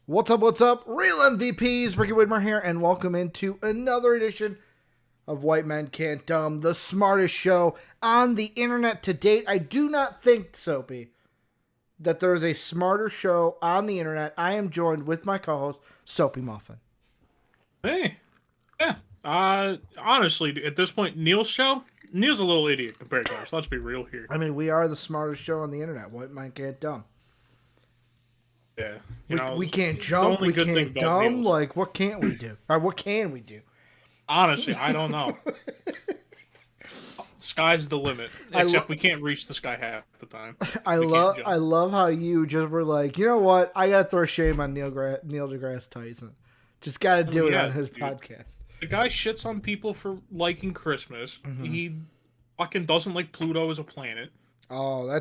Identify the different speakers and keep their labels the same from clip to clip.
Speaker 1: What's up, what's up? Real MVPs, Ricky Widmer here, and welcome into another edition of White Men Can't Dumb, the smartest show on the internet to date. I do not think, Soapy, that there is a smarter show on the internet. I am joined with my co-host, Soapy Muffin.
Speaker 2: Hey, yeah. Honestly, at this point, Neil's a little idiot compared to us. Let's be real here.
Speaker 1: I mean, we are the smartest show on the internet. White Men Can't Dumb.
Speaker 2: Yeah,
Speaker 1: we can't jump, we can't dumb. Like, what can't we do? Or what can we do?
Speaker 2: Honestly, I don't know. Sky's the limit. Except we can't reach the sky half the time.
Speaker 1: I love how you just were like, you know what? I gotta throw shame on Neil deGrasse Tyson. Just gotta do it on his podcast.
Speaker 2: The guy shits on people for liking Christmas. Mm-hmm. He fucking doesn't like Pluto as a planet.
Speaker 1: Oh,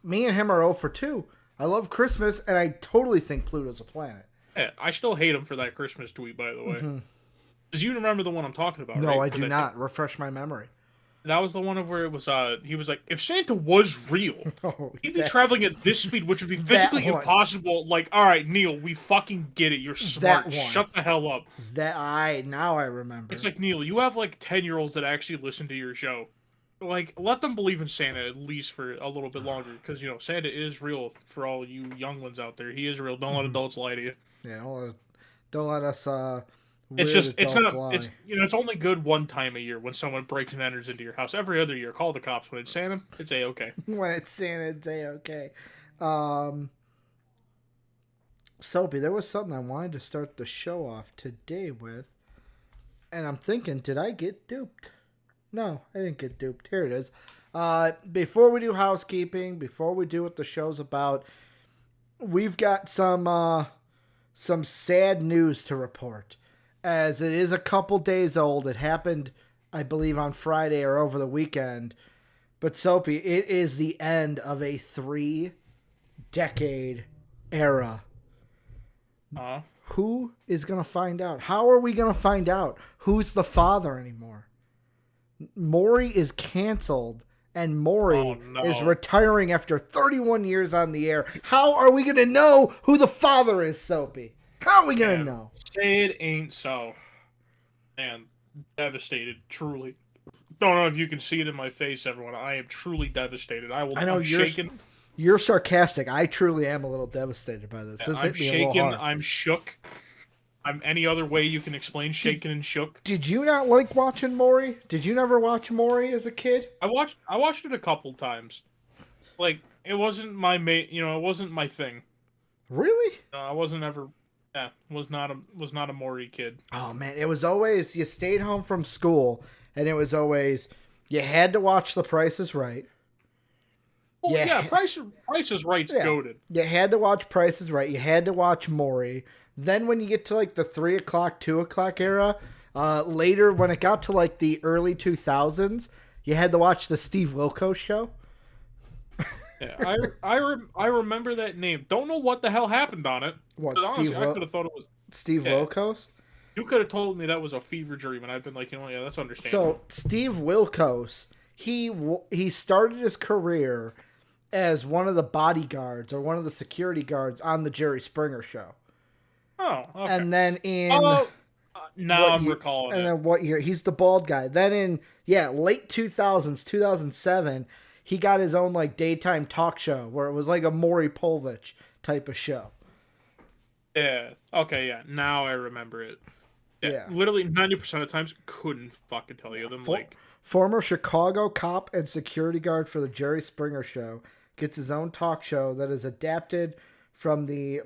Speaker 1: me and him are 0 for 2. I love Christmas, and I totally think Pluto's a planet.
Speaker 2: Yeah, I still hate him for that Christmas tweet, by the way. Mm-hmm. Do you remember the one I'm talking about?
Speaker 1: No,
Speaker 2: right?
Speaker 1: I do not. Refresh my memory.
Speaker 2: That was the one of where it was, he was like, if Santa was real, he'd be traveling at this speed, which would be physically impossible. Like, all right, Neil, we fucking get it. You're smart. Shut the hell up.
Speaker 1: Now I remember.
Speaker 2: It's like, Neil, you have like 10-year-olds that actually listen to your show. Like, let them believe in Santa at least for a little bit longer, because, Santa is real for all you young ones out there. He is real. Don't let adults lie to you.
Speaker 1: Yeah, don't let us,
Speaker 2: it's only good one time a year when someone breaks and enters into your house. Every other year, call the cops. When it's Santa, it's A-okay.
Speaker 1: When it's Santa, it's A-okay. Soapy, there was something I wanted to start the show off today with, and I'm thinking, did I get duped? No, I didn't get duped. Here it is. Before we do housekeeping, before we do what the show's about, we've got some sad news to report. As it is a couple days old. It happened, I believe, on Friday or over the weekend. But Soapy, it is the end of a 3-decade era. Who is going to find out? How are we going to find out who's the father anymore? Maury is canceled, and Maury is retiring after 31 years on the air. How are we going to know who the father is, Soapy? How are we going to know?
Speaker 2: Say it ain't so. Man, devastated, truly. Don't know if you can see it in my face, everyone. I am truly devastated. I'm shaking.
Speaker 1: You're sarcastic. I truly am a little devastated by this.
Speaker 2: I'm shaken. I'm shook. I'm any other way you can explain shaken and shook.
Speaker 1: Did you not like watching Maury? Did you never watch Maury as a kid?
Speaker 2: I watched it a couple times. Like, it wasn't my it wasn't my thing.
Speaker 1: Really?
Speaker 2: I wasn't ever. Yeah, was not a Maury kid.
Speaker 1: Oh man, it was always you stayed home from school, and it was always you had to watch The Price is Right.
Speaker 2: Well, yeah, Price is Right's goated.
Speaker 1: You had to watch Price is Right. You had to watch Maury. Then when you get to like the 3 o'clock, 2 o'clock era, later when it got to like the early 2000s, you had to watch the Steve Wilkos show.
Speaker 2: Yeah, I remember that name. Don't know what the hell happened on it.
Speaker 1: What,
Speaker 2: honestly, I could have thought it was
Speaker 1: Steve Wilkos?
Speaker 2: You could have told me that was a fever dream, and I'd been like, that's understandable.
Speaker 1: So Steve Wilkos, he started his career as one of the bodyguards or one of the security guards on the Jerry Springer show.
Speaker 2: Oh, okay.
Speaker 1: And then in
Speaker 2: I'm recalling.
Speaker 1: And then what year? He's the bald guy. Then in late 2000s, 2007, he got his own like daytime talk show where it was like a Maury Povich type of show.
Speaker 2: Yeah. Okay. Yeah. Now I remember it. Yeah. Literally 90% of the times couldn't fucking tell you them.
Speaker 1: Former Chicago cop and security guard for the Jerry Springer show gets his own talk show that is adapted from the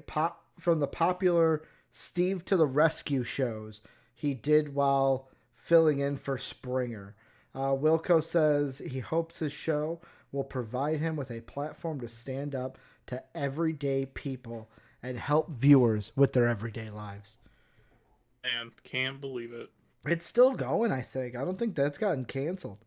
Speaker 1: popular Steve to the Rescue shows he did while filling in for Springer. Wilco says he hopes his show will provide him with a platform to stand up to everyday people and help viewers with their everyday lives.
Speaker 2: Man, can't believe it.
Speaker 1: It's still going, I think. I don't think that's gotten canceled.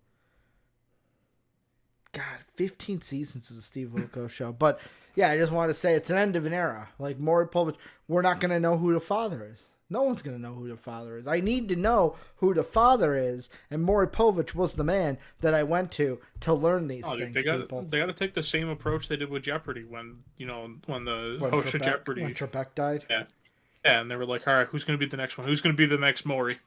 Speaker 1: God, 15 seasons of the Steve Wilkos show. But, yeah, I just wanted to say it's an end of an era. Like, Maury Povich, we're not going to know who the father is. No one's going to know who the father is. I need to know who the father is, and Maury Povich was the man that I went to learn these things, people.
Speaker 2: They got to take the same approach they did with Jeopardy when the host of Jeopardy...
Speaker 1: When Trebek died?
Speaker 2: Yeah. Yeah, and they were like, all right, who's going to be the next one? Who's going to be the next Maury?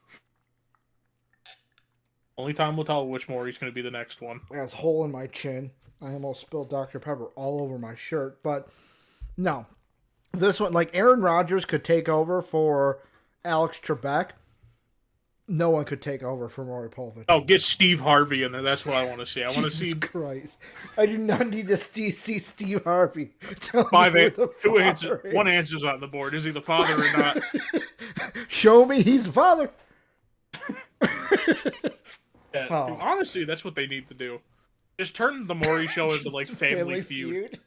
Speaker 2: Only time will tell which Maury's going to be the next one.
Speaker 1: I have a hole in my chin. I almost spilled Dr. Pepper all over my shirt, but no. This one, like Aaron Rodgers could take over for Alex Trebek. No one could take over for Maury Povich.
Speaker 2: Oh, get Steve Harvey in there. That's what I want to see. I want to see.
Speaker 1: Jesus Christ. I do not need to see Steve Harvey.
Speaker 2: One answer's on the board. Is he the father or not?
Speaker 1: Show me he's the father.
Speaker 2: Yeah, dude, honestly, that's what they need to do. Just turn the Maury show into like Family Feud.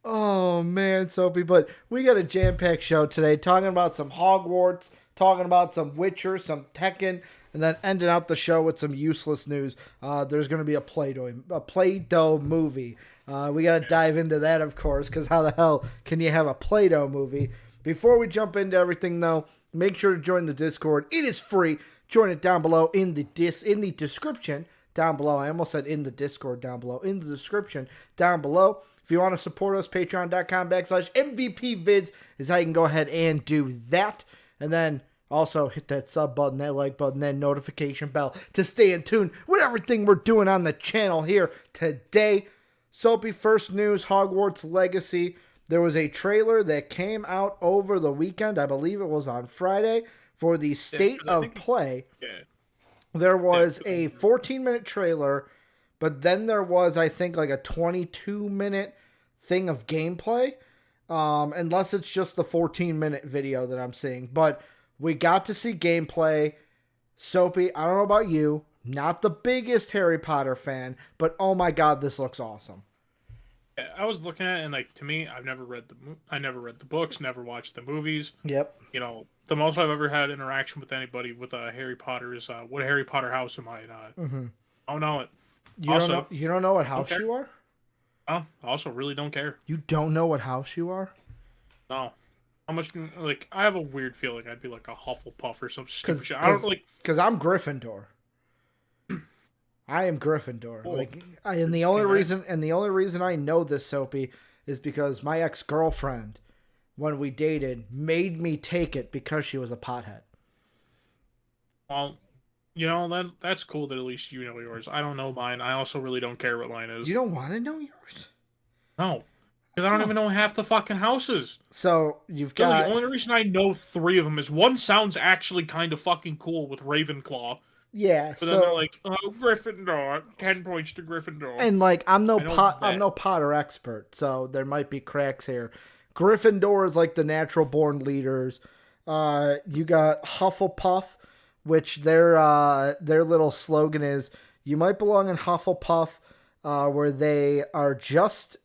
Speaker 1: Oh man, Soapy, but we got a jam-packed show today, talking about some Hogwarts, talking about some Witcher, some Tekken, and then ending out the show with some useless news. There's going to be a Play-Doh movie. We got to dive into that, of course, because how the hell can you have a Play-Doh movie? Before we jump into everything, though, make sure to join the Discord. It is free. Join it down below in the description down below. I almost said in the Discord down below. In the description down below. If you want to support us, patreon.com/MVPvids is how you can go ahead and do that. And then also hit that sub button, that like button, that notification bell to stay in tune with everything we're doing on the channel here today. Soapy, first news, Hogwarts Legacy. There was a trailer that came out over the weekend. I believe it was on Friday for the State of Play.
Speaker 2: Yeah.
Speaker 1: There was a 14-minute trailer, but then there was, I think, like a 22-minute thing of gameplay. Unless it's just the 14-minute video that I'm seeing. But we got to see gameplay. Soapy, I don't know about you, not the biggest Harry Potter fan, but oh my god, this looks awesome.
Speaker 2: I was looking at it, and like, to me, I never read the books, never watched the movies.
Speaker 1: Yep.
Speaker 2: You know, the most I've ever had interaction with anybody with Harry Potter is what Harry Potter house am I in? I don't know it.
Speaker 1: You don't know what house you are?
Speaker 2: I also really don't care.
Speaker 1: You don't know what house you are?
Speaker 2: No. How much? Like, I have a weird feeling I'd be like a Hufflepuff or some stupid shit. I don't like.
Speaker 1: Because I'm Gryffindor. I am Gryffindor.
Speaker 2: Oh.
Speaker 1: And the only reason I know this, Soapy, is because my ex-girlfriend, when we dated, made me take it because she was a pothead.
Speaker 2: Well, you know, that's cool that at least you know yours. I don't know mine. I also really don't care what mine is.
Speaker 1: You don't want to know yours?
Speaker 2: No. Because I don't even know half the fucking houses.
Speaker 1: So, you've got...
Speaker 2: The only reason I know 3 of them is one sounds actually kind of fucking cool with Ravenclaw.
Speaker 1: Yeah,
Speaker 2: but then they're like, oh, Gryffindor, 10 points to Gryffindor.
Speaker 1: And like, I'm no Potter expert, so there might be cracks here. Gryffindor is like the natural born leaders. You got Hufflepuff, which their little slogan is, "You might belong in Hufflepuff, where they are just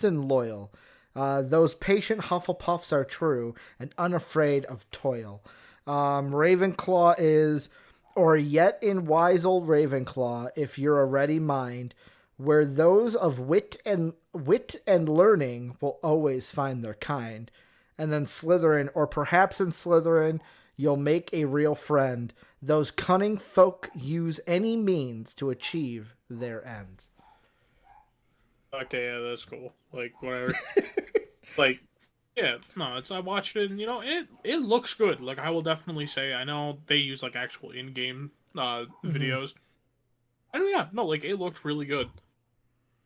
Speaker 1: and loyal. Those patient Hufflepuffs are true and unafraid of toil." Ravenclaw is, or yet in wise old Ravenclaw, if you're a ready mind, where those of wit and learning will always find their kind. And then Slytherin, or perhaps in Slytherin, you'll make a real friend. Those cunning folk use any means to achieve their ends.
Speaker 2: Okay, yeah, that's cool. Like, whatever. Like, yeah, no, I watched it, and, you know, it looks good. Like, I will definitely say, I know they use, like, actual in-game videos. And, yeah, no, like, it looked really good.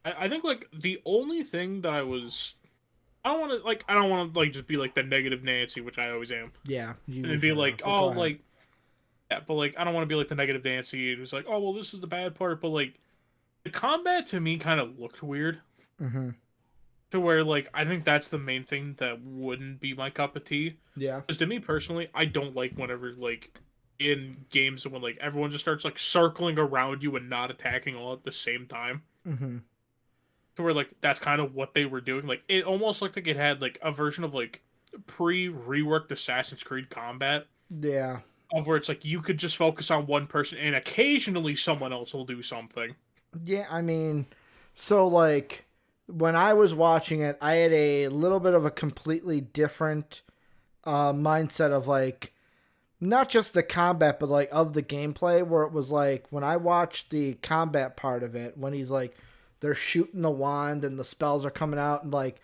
Speaker 2: I think, like, the only thing that I don't want to, just be, like, the negative Nancy, which I always am.
Speaker 1: Yeah.
Speaker 2: And be like, oh, like, yeah, but, like, I don't want to be, like, the negative Nancy. It was like, oh, well, this is the bad part, but, like, the combat, to me, kind of looked weird.
Speaker 1: Mm-hmm.
Speaker 2: To where, like, I think that's the main thing that wouldn't be my cup of tea.
Speaker 1: Yeah.
Speaker 2: Because to me, personally, I don't like whenever, like, in games when, like, everyone just starts, like, circling around you and not attacking all at the same time.
Speaker 1: Mm-hmm.
Speaker 2: To where, like, that's kind of what they were doing. Like, it almost looked like it had, like, a version of, like, pre-reworked Assassin's Creed combat.
Speaker 1: Yeah.
Speaker 2: Of where it's, like, you could just focus on one person and occasionally someone else will do something.
Speaker 1: Yeah, I mean, so, like, when I was watching it, I had a little bit of a completely different mindset of like not just the combat, but like of the gameplay. Where it was like when I watched the combat part of it, when he's like they're shooting the wand and the spells are coming out, and like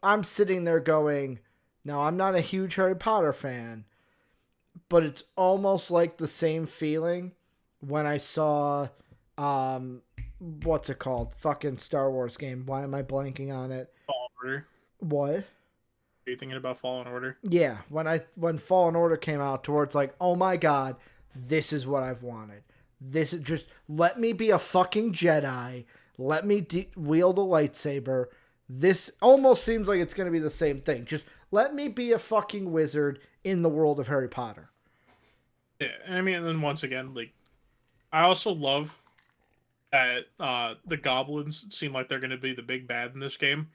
Speaker 1: I'm sitting there going, now I'm not a huge Harry Potter fan, but it's almost like the same feeling when I saw what's it called? Fucking Star Wars game. Why am I blanking on it?
Speaker 2: Fallen Order.
Speaker 1: What?
Speaker 2: Are you thinking about Fallen Order?
Speaker 1: Yeah, when Fallen Order came out, towards like, oh my god, this is what I've wanted. This is just let me be a fucking Jedi. Let me wield a lightsaber. This almost seems like it's going to be the same thing. Just let me be a fucking wizard in the world of Harry Potter.
Speaker 2: Yeah, I mean, and then once again, like, I also love that the goblins seem like they're going to be the big bad in this game.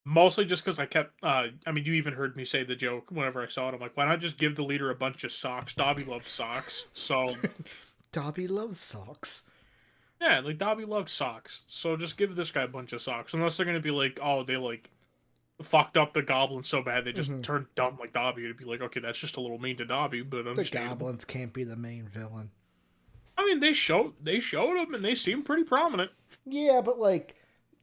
Speaker 2: Mostly just because I kept, I mean, you even heard me say the joke whenever I saw it. I'm like, why not just give the leader a bunch of socks? Dobby loves socks. So,
Speaker 1: Dobby loves socks.
Speaker 2: yeah, like, Dobby loves socks. So just give this guy a bunch of socks. Unless they're going to be like, oh, they, like, fucked up the goblins so bad they just turned dumb like Dobby. It'd be like, okay, that's just a little mean to Dobby, but
Speaker 1: the goblins can't be the main villain.
Speaker 2: I mean, they showed them and they seem pretty prominent.
Speaker 1: Yeah, but like,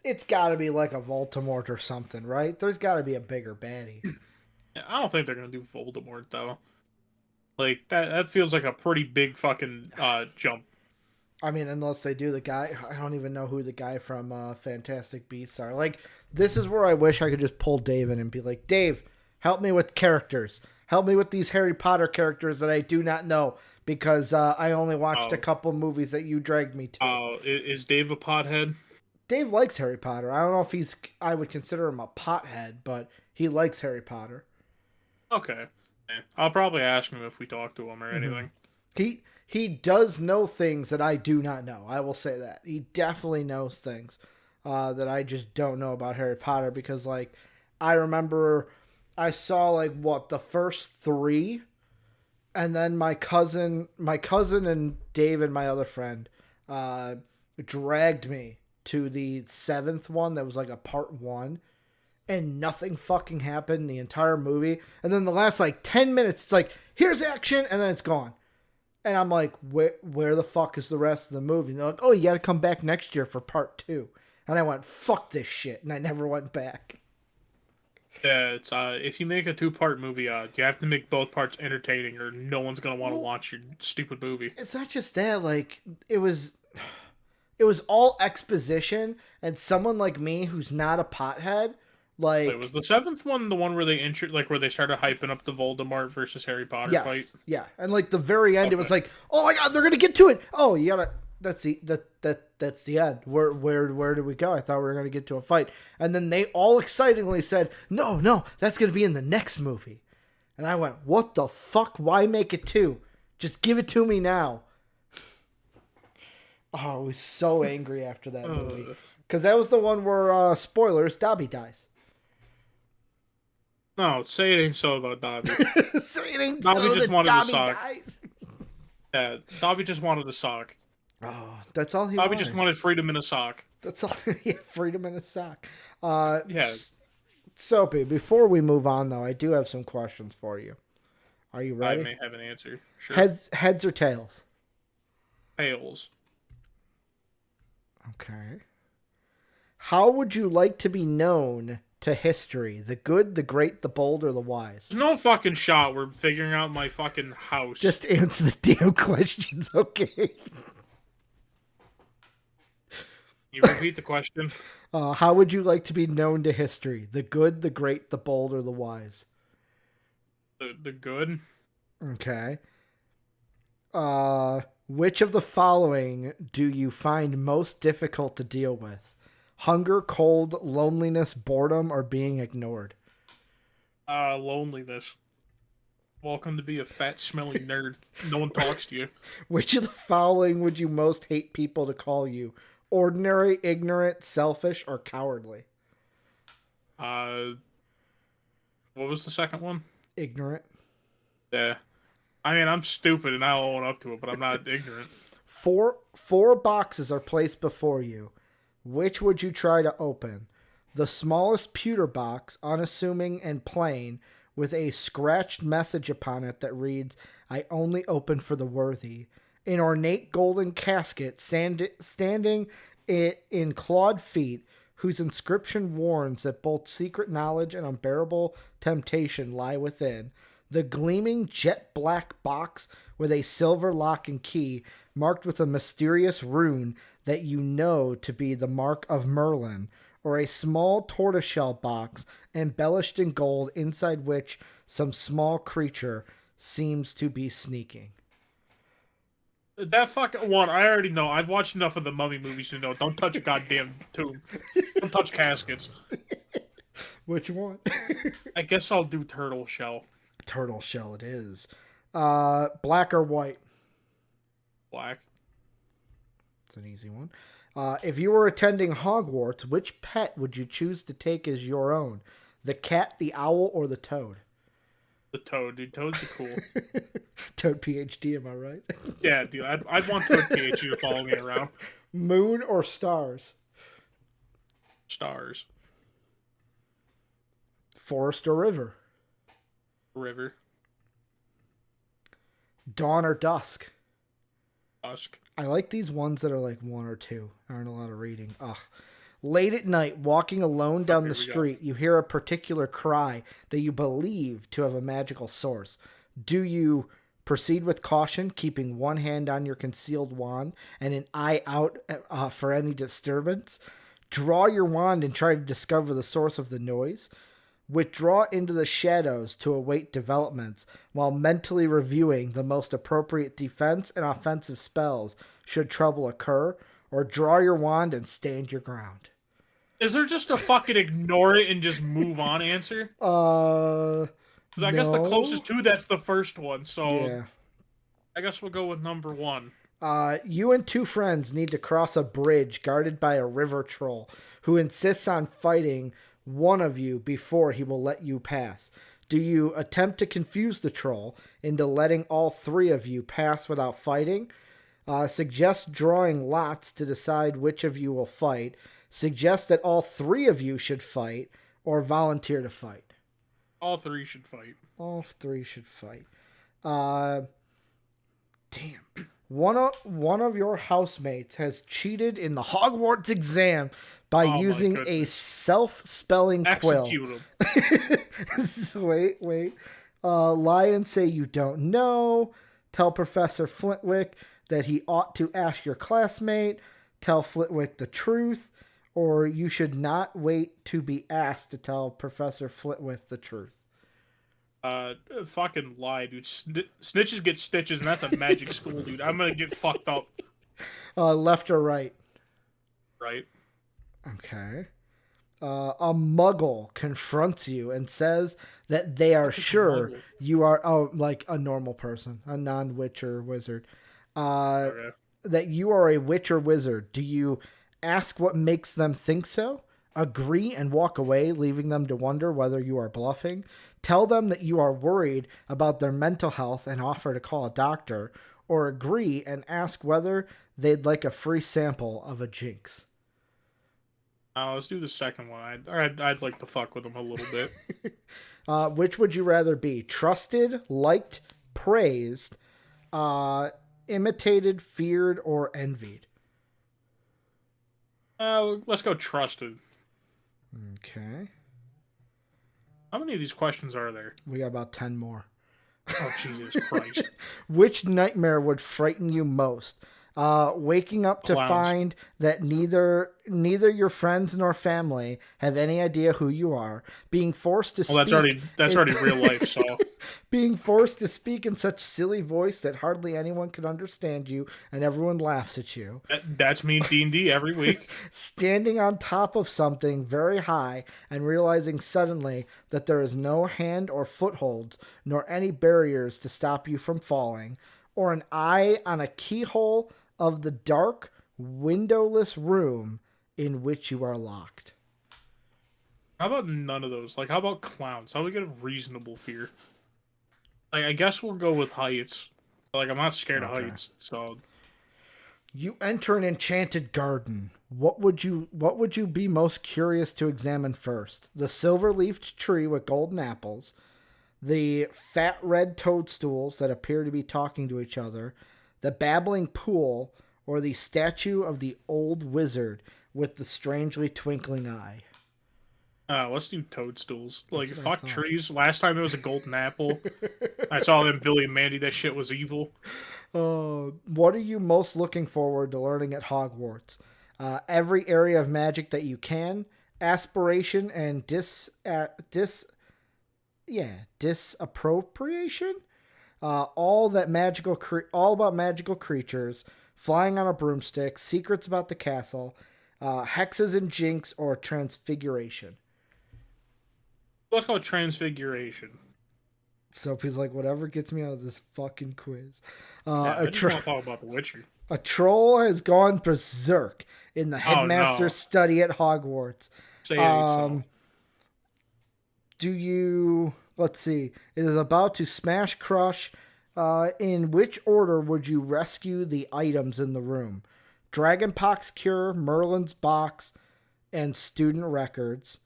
Speaker 1: it's got to be like a Voldemort or something, right? There's got to be a bigger baddie.
Speaker 2: Yeah, I don't think they're gonna do Voldemort though. Like that feels like a pretty big fucking jump.
Speaker 1: I mean, unless they do the guy, I don't even know who the guy from Fantastic Beasts are. Like, this is where I wish I could just pull Dave in and be like, Dave, help me with characters. Help me with these Harry Potter characters that I do not know because I only watched a couple movies that you dragged me to.
Speaker 2: Oh, is Dave a pothead?
Speaker 1: Dave likes Harry Potter. I don't know if I would consider him a pothead, but he likes Harry Potter.
Speaker 2: Okay. I'll probably ask him if we talk to him or anything.
Speaker 1: He does know things that I do not know. I will say that. He definitely knows things that I just don't know about Harry Potter because, like, I remember I saw, like, what, the first 3, and then my cousin and Dave and my other friend dragged me to the 7th one that was like a part 1, and nothing fucking happened the entire movie. And then the last like 10 minutes, it's like, here's action, and then it's gone. And I'm like, where the fuck is the rest of the movie? And they're like, oh, you got to come back next year for part 2. And I went, fuck this shit, and I never went back.
Speaker 2: Yeah, it's if you make a 2-part movie, you have to make both parts entertaining, or no one's gonna want to watch your stupid movie.
Speaker 1: It's not just that, like, it was all exposition, and someone like me who's not a pothead, like...
Speaker 2: Wait, was the 7th one the one where they where they started hyping up the Voldemort versus Harry Potter fight?
Speaker 1: Yeah, and like the very end, it was like, oh my god, they're gonna get to it. Oh, you gotta. That's the end. Where do we go? I thought we were gonna get to a fight, and then they all excitingly said, no, that's gonna be in the next movie, and I went, what the fuck? Why make it 2? Just give it to me now. Oh, I was so angry after that movie. Because that was the one where, spoilers, Dobby dies.
Speaker 2: No, say it ain't so about Dobby.
Speaker 1: Say it ain't
Speaker 2: Dobby
Speaker 1: so
Speaker 2: just
Speaker 1: that
Speaker 2: wanted
Speaker 1: Dobby
Speaker 2: to sock.
Speaker 1: dies.
Speaker 2: Yeah, Dobby just wanted a sock.
Speaker 1: Oh, that's all he
Speaker 2: Dobby
Speaker 1: wanted.
Speaker 2: just wanted freedom in a sock.
Speaker 1: That's all. Yeah, freedom in a sock.
Speaker 2: Yeah.
Speaker 1: Soapy, before we move on, though, I do have some questions for you. Are you ready?
Speaker 2: I may have an answer. Sure.
Speaker 1: Heads or tails?
Speaker 2: Tails.
Speaker 1: Okay. How would you like to be known to history? The good, the great, the bold, or the wise?
Speaker 2: There's no fucking shot we're figuring out my fucking house.
Speaker 1: Just answer the damn questions, okay?
Speaker 2: You repeat the question?
Speaker 1: How would you like to be known to history? The good, the great, the bold, or the wise?
Speaker 2: The good?
Speaker 1: Okay. Which of the following do you find most difficult to deal with? Hunger, cold, loneliness, boredom, or being ignored?
Speaker 2: Loneliness. Welcome to be a fat, smelly nerd. No one talks to you.
Speaker 1: Which of the following would you most hate people to call you? Ordinary, ignorant, selfish, or cowardly?
Speaker 2: What was the second one?
Speaker 1: Ignorant.
Speaker 2: Yeah. I mean, I'm stupid and I'll own up to it, but I'm not ignorant.
Speaker 1: Four boxes are placed before you. Which would you try to open? The smallest pewter box, unassuming and plain, with a scratched message upon it that reads, "I only open for the worthy." An ornate golden casket standing in clawed feet, whose inscription warns that both secret knowledge and unbearable temptation lie within. The gleaming jet black box with a silver lock and key marked with a mysterious rune that you know to be the mark of Merlin, or a small tortoiseshell box embellished in gold inside which some small creature seems to be sneaking.
Speaker 2: That fucking one, I already know. I've watched enough of the Mummy movies to know. Don't touch a goddamn tomb. Don't touch caskets.
Speaker 1: Which one?
Speaker 2: I guess I'll do turtle shell.
Speaker 1: Turtle shell it is. Black or white?
Speaker 2: Black.
Speaker 1: It's an easy one. If you were attending Hogwarts, which pet would you choose to take as your own? The cat, the owl, or the toad?
Speaker 2: The toad, dude. Toads are cool.
Speaker 1: Toad PhD, am I right?
Speaker 2: Yeah, dude. I'd want Toad PhD to follow me around.
Speaker 1: Moon or stars?
Speaker 2: Stars.
Speaker 1: Forest or river?
Speaker 2: River.
Speaker 1: Dawn or dusk?
Speaker 2: Dusk.
Speaker 1: I like these ones that are like one or two. Aren't a lot of reading. Ugh. Late at night, walking alone down the street, you hear a particular cry that you believe to have a magical source. Do you proceed with caution, keeping one hand on your concealed wand and an eye out for any disturbance? Draw your wand and try to discover the source of the noise? Withdraw into the shadows to await developments while mentally reviewing the most appropriate defense and offensive spells should trouble occur? Or draw your wand and stand your ground?
Speaker 2: Is there just a fucking ignore it and just move on answer?
Speaker 1: Because
Speaker 2: I guess the closest to that's the first one, so
Speaker 1: yeah.
Speaker 2: I guess we'll go with number one.
Speaker 1: You and two friends need to cross a bridge guarded by a river troll who insists on fighting one of you before he will let you pass. Do you attempt to confuse the troll into letting all three of you pass without fighting? Suggest drawing lots to decide which of you will fight. Suggest that all three of you should fight, or volunteer to fight.
Speaker 2: All three should fight.
Speaker 1: All three should fight. Damn. One of your housemates has cheated in the Hogwarts exam by using a self-spelling quill.
Speaker 2: Execute
Speaker 1: him. Wait. Lie and say you don't know. Tell Professor Flitwick that he ought to ask your classmate. Tell Flitwick the truth. Or you should not wait to be asked to tell Professor Flitwick the truth.
Speaker 2: Fucking lie, dude. Snitches get stitches, and that's a magic school, dude. I'm gonna get fucked up.
Speaker 1: Left or right?
Speaker 2: Right.
Speaker 1: Okay. A muggle confronts you and says that they are sure you are like a normal person, a non-witch or wizard.
Speaker 2: Okay.
Speaker 1: That you are a witch or wizard. Do you ask what makes them think so? Agree and walk away, leaving them to wonder whether you are bluffing? Tell them that you are worried about their mental health and offer to call a doctor? Or agree and ask whether they'd like a free sample of a jinx?
Speaker 2: Let's do the second one. I'd like to fuck with them a little bit.
Speaker 1: Which would you rather be? Trusted, liked, praised, imitated, feared, or envied?
Speaker 2: Let's go trusted.
Speaker 1: Okay.
Speaker 2: How many of these questions are there?
Speaker 1: We got about 10 more.
Speaker 2: Oh, Jesus Christ.
Speaker 1: Which nightmare would frighten you most? Waking up to find that neither your friends nor family have any idea who you are. Being forced to speak.
Speaker 2: That's already real life, so.
Speaker 1: Being forced to speak in such silly voice that hardly anyone can understand you and everyone laughs at you.
Speaker 2: That's me in D&D every week.
Speaker 1: Standing on top of something very high and realizing suddenly that there is no hand or footholds nor any barriers to stop you from falling. Or an eye on a keyhole of the dark, windowless room in which you are locked.
Speaker 2: How about none of those? Like, how about clowns? How do we get a reasonable fear? Like, I guess we'll go with heights. Like, I'm not scared of heights, so.
Speaker 1: You enter an enchanted garden. What would you be most curious to examine first? The silver-leafed tree with golden apples, the fat red toadstools that appear to be talking to each other, the babbling pool, or the statue of the old wizard with the strangely twinkling eye?
Speaker 2: Let's do toadstools.
Speaker 1: That's
Speaker 2: Like,
Speaker 1: what I
Speaker 2: fuck
Speaker 1: thought.
Speaker 2: trees. Last time there was a golden apple. I saw them Billy and Mandy. That shit was evil.
Speaker 1: What are you most looking forward to learning at Hogwarts? Every area of magic that you can, aspiration and disappropriation. All about magical creatures, flying on a broomstick, secrets about the castle, hexes and jinx, or transfiguration.
Speaker 2: Let's call it transfiguration.
Speaker 1: So he's like, whatever gets me out of this fucking quiz.
Speaker 2: Yeah,
Speaker 1: A,
Speaker 2: I just want to talk about The Witcher.
Speaker 1: a troll has gone berserk in the
Speaker 2: Oh,
Speaker 1: headmaster's
Speaker 2: no.
Speaker 1: study at Hogwarts.
Speaker 2: Say it ain't so.
Speaker 1: Let's see, it is about to smash crush. In which order would you rescue the items in the room? Dragonpox cure, Merlin's box, and student records.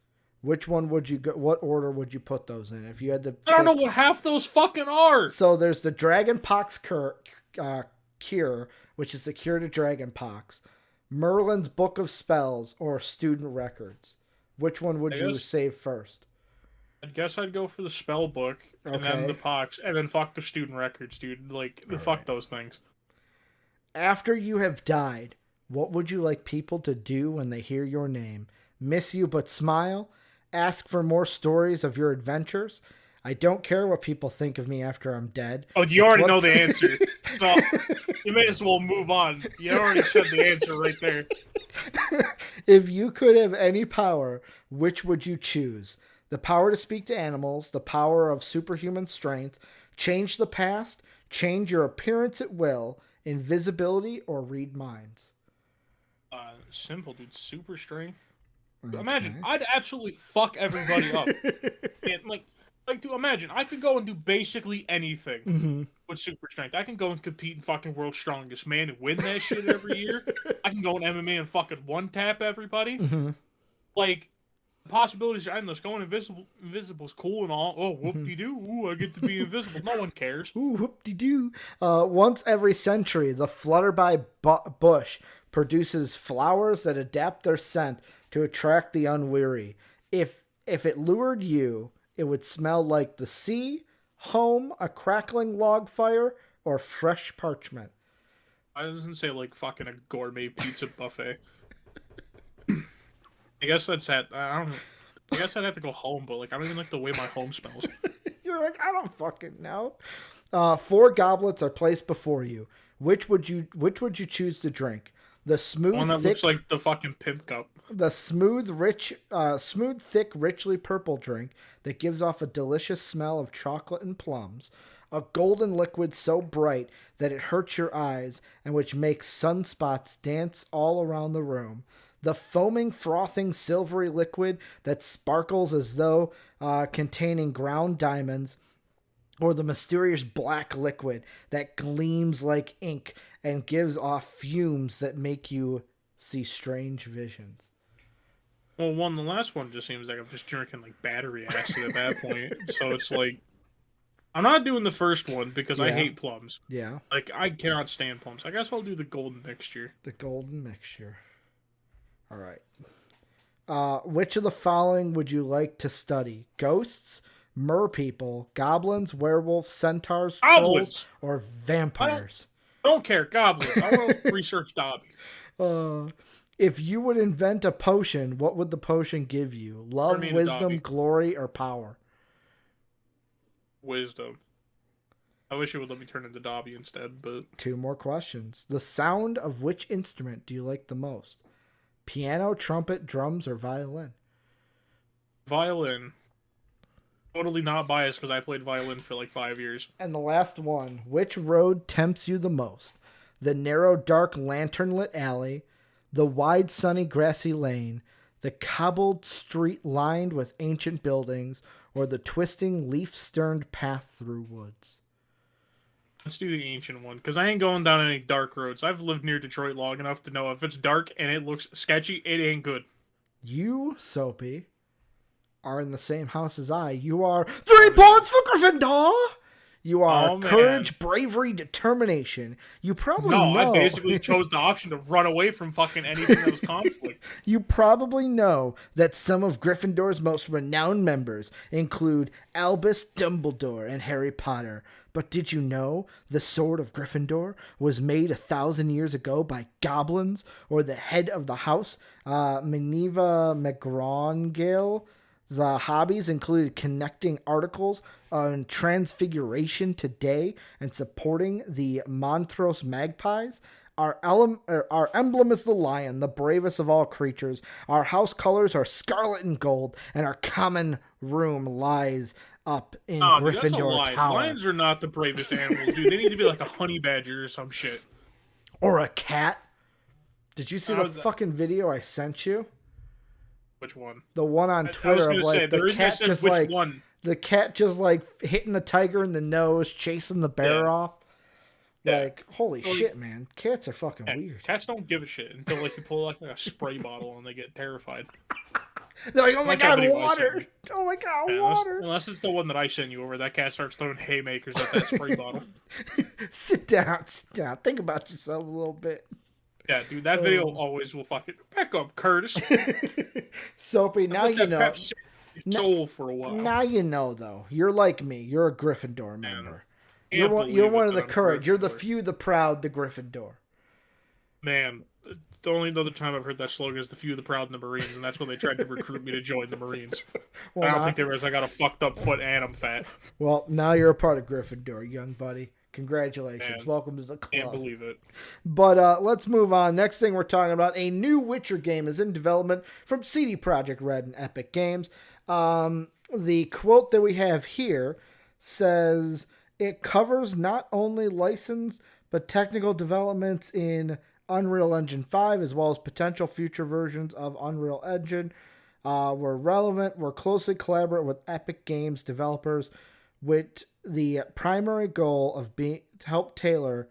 Speaker 1: Which one would you go? What order would you put those in if you had to?
Speaker 2: I don't know what half those fucking are.
Speaker 1: So there's the Dragonpox cure, which is the cure to Dragonpox, Merlin's book of spells, or student records. Which one would you save first?
Speaker 2: I guess I'd go for the spell book, and then the pox, and then fuck the student records, dude. Like, fuck those things.
Speaker 1: After you have died, what would you like people to do when they hear your name? Miss you but smile? Ask for more stories of your adventures? I don't care what people think of me after I'm dead.
Speaker 2: Oh, you already know the answer. So, you may as well move on. You already said the answer right there.
Speaker 1: If you could have any power, which would you choose? The power to speak to animals, the power of superhuman strength, change the past, change your appearance at will, invisibility, or read minds.
Speaker 2: Simple, dude. Super strength. Okay. Imagine, I'd absolutely fuck everybody up. And dude, imagine, I could go and do basically anything with super strength. I can go and compete in fucking World's Strongest Man and win that shit every year. I can go in MMA and fucking one-tap everybody. Like, possibilities are endless. Going invisible's cool and all. Oh, whoop-de-doo. Ooh, I get to be invisible. No one cares.
Speaker 1: Ooh, whoop-de-doo. Once every century, the flutterby bush produces flowers that adapt their scent to attract the unweary. If it lured you, it would smell like the sea, home, a crackling log fire, or fresh parchment.
Speaker 2: I doesn't say like fucking a gourmet pizza buffet. I guess that's that. I don't know. I guess I'd have to go home, but like I don't even like the way my home smells.
Speaker 1: You're like, I don't fucking know. 4 goblets are placed before you. Which would you choose to drink? The smooth,
Speaker 2: one that looks like the fucking pimp cup.
Speaker 1: The smooth, thick, richly purple drink that gives off a delicious smell of chocolate and plums. A golden liquid so bright that it hurts your eyes and which makes sunspots dance all around the room. The foaming, frothing, silvery liquid that sparkles as though containing ground diamonds. Or the mysterious black liquid that gleams like ink and gives off fumes that make you see strange visions.
Speaker 2: Well, the last one just seems like I'm just drinking like battery acid at that point. So it's like, I'm not doing the first one because I hate plums.
Speaker 1: Yeah.
Speaker 2: Like, I cannot stand plums. I guess I'll do the golden mixture.
Speaker 1: The golden mixture. All right. Which of the following would you like to study? Ghosts, merpeople, goblins, werewolves, centaurs, trolls, or vampires?
Speaker 2: I don't care. Goblins. I want to research Dobby.
Speaker 1: If you would invent a potion, what would the potion give you? Love, wisdom, glory, or power?
Speaker 2: Wisdom. I wish it would let me turn into Dobby instead, but...
Speaker 1: 2 more questions. The sound of which instrument do you like the most? Piano, trumpet, drums, or violin?
Speaker 2: Violin. Totally not biased because I played violin for like 5 years.
Speaker 1: And the last one. Which road tempts you the most? The narrow, dark, lantern-lit alley, the wide, sunny, grassy lane, the cobbled street lined with ancient buildings, or the twisting, leaf-sterned path through woods?
Speaker 2: Let's do the ancient one, because I ain't going down any dark roads. I've lived near Detroit long enough to know if it's dark and it looks sketchy, it ain't good.
Speaker 1: You, Soapy, are in the same house as I. You are 3 points for Gryffindor. You are
Speaker 2: Oh, man.
Speaker 1: courage, bravery, determination. You probably
Speaker 2: No, I
Speaker 1: know.
Speaker 2: basically chose the option to run away from fucking anything that was conflict.
Speaker 1: You probably know that some of Gryffindor's most renowned members include Albus Dumbledore and Harry Potter. But did you know the sword of Gryffindor was made 1,000 years ago by goblins, or the head of the house, Minerva McGonagall? The hobbies included connecting articles on transfiguration today and supporting the Montrose Magpies. Our emblem is the lion, the bravest of all creatures. Our house colors are scarlet and gold, and our common room lies up in
Speaker 2: Oh, dude, that's a
Speaker 1: Gryffindor
Speaker 2: lie.
Speaker 1: Tower.
Speaker 2: Lions are not the bravest animals, dude. They need to be like a honey badger or some shit.
Speaker 1: Or a cat. Did you see the
Speaker 2: that-
Speaker 1: fucking video I sent you?
Speaker 2: Which one?
Speaker 1: The one on Twitter of like the cat just like
Speaker 2: one.
Speaker 1: the cat just like hitting the tiger in the nose, chasing the bear off.
Speaker 2: Yeah.
Speaker 1: Like, holy shit, man. Cats are fucking weird.
Speaker 2: Cats don't give a shit until like you pull like a spray bottle and they get terrified.
Speaker 1: They're like, oh my
Speaker 2: Like that
Speaker 1: god,
Speaker 2: video I
Speaker 1: water!
Speaker 2: sent
Speaker 1: Oh my god,
Speaker 2: Yeah,
Speaker 1: water!
Speaker 2: unless it's the one that I sent you over, that cat starts throwing haymakers at that spray bottle.
Speaker 1: Sit down. Think about yourself a little bit.
Speaker 2: Yeah, dude, that video always will fucking back up, Curtis.
Speaker 1: Soapy, now you know.
Speaker 2: Soul for a while.
Speaker 1: Now you know, though. You're like me. You're a Gryffindor member. You're one
Speaker 2: believe
Speaker 1: of the
Speaker 2: I'm
Speaker 1: courage. You're the
Speaker 2: Gryffindor.
Speaker 1: few, the proud, the Gryffindor.
Speaker 2: Man, the only other time I've heard that slogan is the few, the proud, and the Marines, and that's when they tried to recruit me to join the Marines.
Speaker 1: Well,
Speaker 2: I don't think they realized I got a fucked up foot and I'm fat.
Speaker 1: Well, now you're a part of Gryffindor, young buddy. Congratulations.
Speaker 2: Man,
Speaker 1: Welcome to the club.
Speaker 2: Can't believe it.
Speaker 1: But let's move on. Next thing we're talking about, a new Witcher game is in development from CD Projekt Red and Epic Games. The quote that we have here says, it covers not only license, but technical developments in Unreal Engine 5, as well as potential future versions of Unreal Engine. We're relevant. We're closely collaborate with Epic Games developers with the primary goal of being to help tailor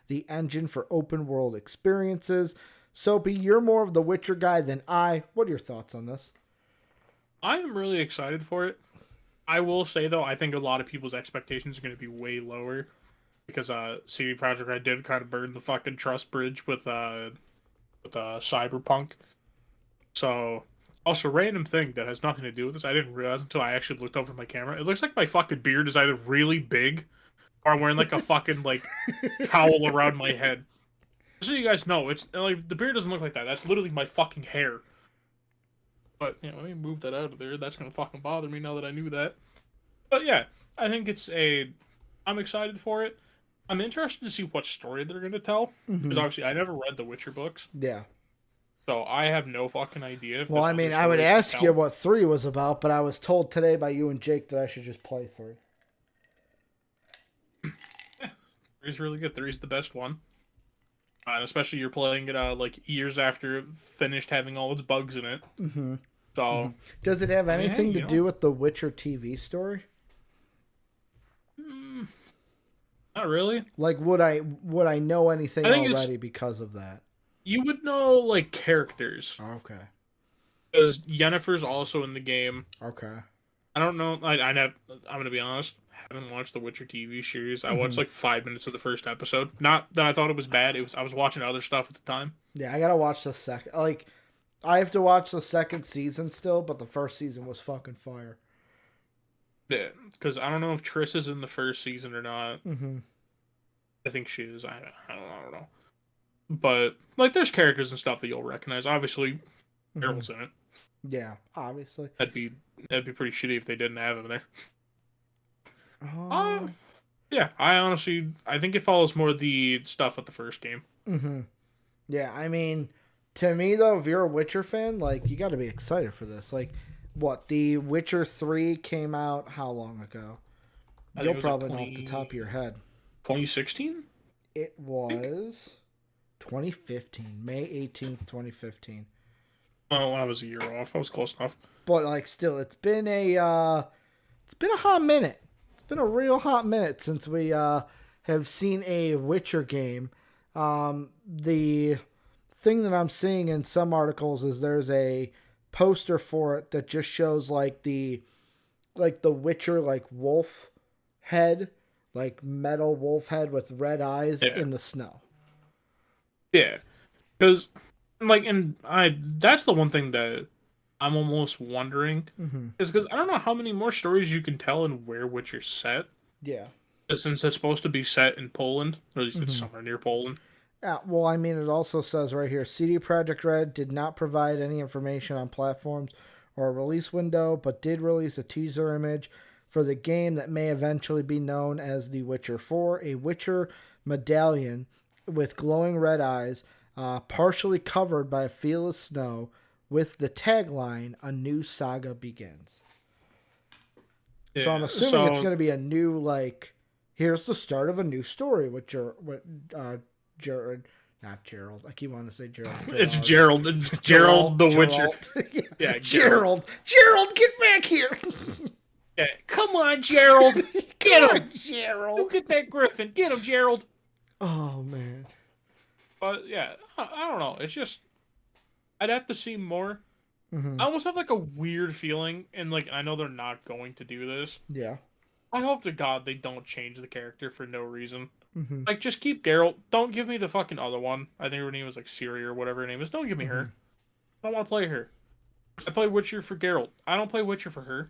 Speaker 1: the engine for open world experiences. Soapy, you're more of the Witcher guy than I. What are your thoughts on this?
Speaker 2: I am really excited for it. I will say though, I think a lot of people's expectations are going to be way lower because CD Projekt Red did kind of burn the fucking trust bridge with Cyberpunk. So, also random thing that has nothing to do with this. I didn't realize until I actually looked over my camera. It looks like my fucking beard is either really big or I'm wearing like a fucking like towel around my head. So you guys know, it's like the beard doesn't look like that. That's literally my fucking hair. But let me move that out of there. That's gonna fucking bother me now that I knew that. But yeah, I think I'm excited for it. I'm interested to see what story they're gonna tell because obviously I never read the Witcher books.
Speaker 1: Yeah.
Speaker 2: So I have no fucking idea.
Speaker 1: Well, I mean, I would ask you what 3 was about, but I was told today by you and Jake that I should just play 3.
Speaker 2: 3's really good. 3's the best one. And especially you're playing it like years after it finished having all its bugs in it.
Speaker 1: Mm-hmm.
Speaker 2: So,
Speaker 1: does it have anything to do with the Witcher TV story?
Speaker 2: Not really.
Speaker 1: Like, would I know anything already because of that?
Speaker 2: You would know like characters.
Speaker 1: Okay.
Speaker 2: Because Yennefer's also in the game.
Speaker 1: Okay.
Speaker 2: I don't know. I'm gonna be honest. I haven't watched the Witcher TV series. I watched like 5 minutes of the first episode. Not that I thought it was bad. I was watching other stuff at the time.
Speaker 1: Yeah, I gotta watch the second. Like, I have to watch the second season still, but the first season was fucking fire.
Speaker 2: Yeah, because I don't know if Triss is in the first season or not.
Speaker 1: Mm-hmm.
Speaker 2: I think she is. I don't know. But like, there's characters and stuff that you'll recognize. Obviously, Harold's in it.
Speaker 1: Yeah, obviously.
Speaker 2: That'd be pretty shitty if they didn't have him there.
Speaker 1: Oh.
Speaker 2: Yeah, I think it follows more the stuff with the first game.
Speaker 1: Mm-hmm. Yeah, I mean, to me though, if you're a Witcher fan, like, you got to be excited for this. Like, what, the Witcher 3 came out how long ago? You'll probably know off the top of your head.
Speaker 2: 2016?
Speaker 1: It was 2015, May 18th, 2015.
Speaker 2: Well, I was a year off. I was close enough.
Speaker 1: But like, still, it's been a hot minute. It's been a real hot minute since we have seen a Witcher game. The thing that I'm seeing in some articles is there's a poster for it that just shows like the Witcher like wolf head, like metal wolf head with red eyes
Speaker 2: Yeah.
Speaker 1: in the snow.
Speaker 2: Yeah. Because, like, and that's the one thing that I'm almost wondering
Speaker 1: Mm-hmm.
Speaker 2: is because I don't know how many more stories you can tell and where Witcher's set.
Speaker 1: Yeah.
Speaker 2: Since it's supposed to be set in Poland, or at least it's
Speaker 1: Mm-hmm.
Speaker 2: somewhere near Poland.
Speaker 1: Yeah, well, I mean, it also says right here, CD Projekt Red did not provide any information on platforms or a release window, but did release a teaser image for the game that may eventually be known as The Witcher 4, a Witcher medallion with glowing red eyes, partially covered by a field of snow, with the tagline, "A new saga begins."
Speaker 2: Yeah.
Speaker 1: So I'm assuming it's going to be a new, like, here's the start of a new story with Jared, not Gerald. I keep wanting to say Gerald.
Speaker 2: It's Gerald. It's Gerald the Witcher.
Speaker 1: Yeah, Gerald. Gerald, get back here.
Speaker 2: Yeah. Come on, Gerald. Get him.
Speaker 1: Gerald.
Speaker 2: You get that griffin. Get him, Gerald.
Speaker 1: Oh, man.
Speaker 2: But, yeah, I don't know. It's just, I'd have to see more.
Speaker 1: Mm-hmm.
Speaker 2: I almost have, like, a weird feeling, and, like, I know they're not going to do this.
Speaker 1: Yeah.
Speaker 2: I hope to God they don't change the character for no reason.
Speaker 1: Mm-hmm.
Speaker 2: Like, just keep Geralt. Don't give me the fucking other one. I think her name was, like, Ciri or whatever her name is. Don't give me her. I don't want to play her. I play Witcher for Geralt. I don't play Witcher for her.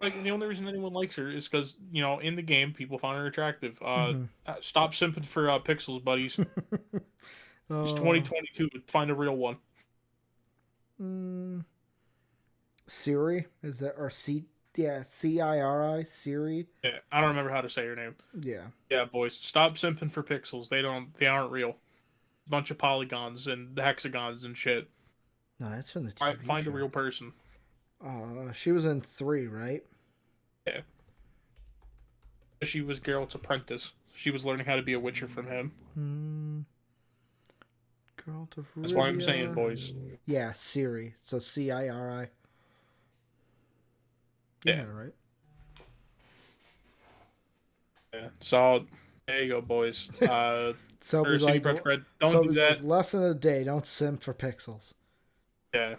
Speaker 2: Like, the only reason anyone likes her is because, you know, in the game, people find her attractive. Stop simping for Pixels, buddies. It's 2022. Find a real one.
Speaker 1: Siri? Is that, or yeah, Ciri? Siri?
Speaker 2: Yeah, I don't remember how to say her name.
Speaker 1: Yeah.
Speaker 2: Yeah, boys, stop simping for pixels. They aren't real. Bunch of polygons and hexagons and shit.
Speaker 1: No, that's from the TV
Speaker 2: Find
Speaker 1: show.
Speaker 2: a real person.
Speaker 1: She was in 3, right?
Speaker 2: Yeah. She was Geralt's apprentice. She was learning how to be a Witcher from him.
Speaker 1: Geralt of Rivia.
Speaker 2: That's why I'm saying, boys.
Speaker 1: Yeah, Siri. So Ciri.
Speaker 2: Yeah,
Speaker 1: right.
Speaker 2: Yeah. So there you go, boys.
Speaker 1: So
Speaker 2: or
Speaker 1: like,
Speaker 2: Red. Don't do that.
Speaker 1: Like, lesson of the day: don't simp for pixels.
Speaker 2: Yeah.